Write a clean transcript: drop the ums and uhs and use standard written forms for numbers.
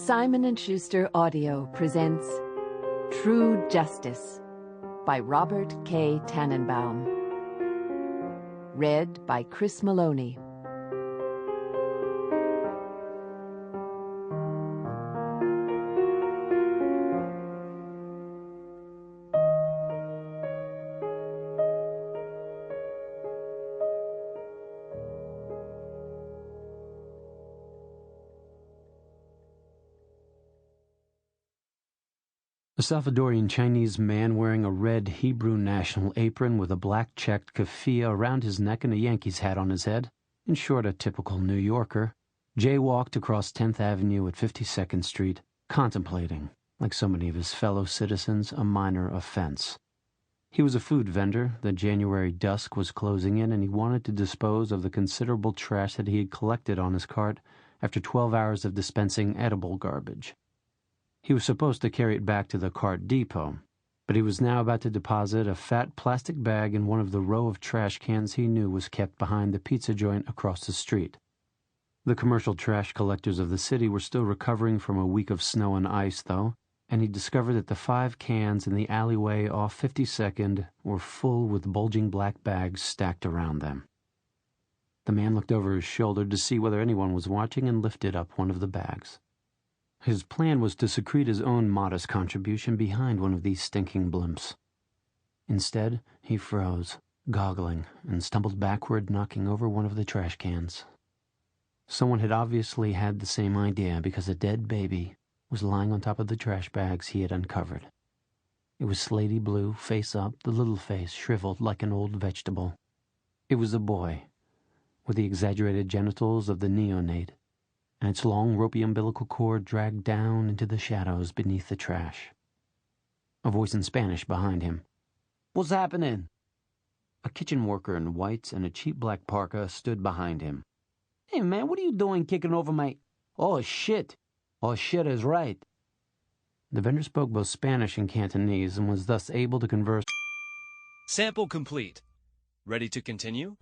Simon & Schuster Audio presents True Justice by Robert K. Tanenbaum. Read by Chris Meloni. A Salvadorian Chinese man wearing a red Hebrew national apron with a black checked keffiyeh around his neck and a Yankees hat on his head, in short a typical New Yorker, jaywalked across 10th Avenue at 52nd Street, contemplating, like so many of his fellow citizens, a minor offense. He was a food vendor, the January dusk was closing in, and he wanted to dispose of the considerable trash that he had collected on his cart after 12 hours of dispensing edible garbage. He was supposed to carry it back to the cart depot, but he was now about to deposit a fat plastic bag in one of the row of trash cans he knew was kept behind the pizza joint across the street. The commercial trash collectors of the city were still recovering from a week of snow and ice, though, and he discovered that the 5 cans in the alleyway off 52nd were full with bulging black bags stacked around them. The man looked over his shoulder to see whether anyone was watching and lifted up one of the bags. His plan was to secrete his own modest contribution behind one of these stinking blimps. Instead, he froze, goggling, and stumbled backward, knocking over one of the trash cans. Someone had obviously had the same idea because a dead baby was lying on top of the trash bags he had uncovered. It was slaty blue, face up, the little face shriveled like an old vegetable. It was a boy, with the exaggerated genitals of the neonate, and its long, ropey umbilical cord dragged down into the shadows beneath the trash. A voice in Spanish behind him. "What's happening?" A kitchen worker in whites and a cheap black parka stood behind him. "Hey, man, what are you doing kicking over my—" "Oh, shit. Oh, shit is right." The vendor spoke both Spanish and Cantonese and was thus able to converse. Sample complete. Ready to continue?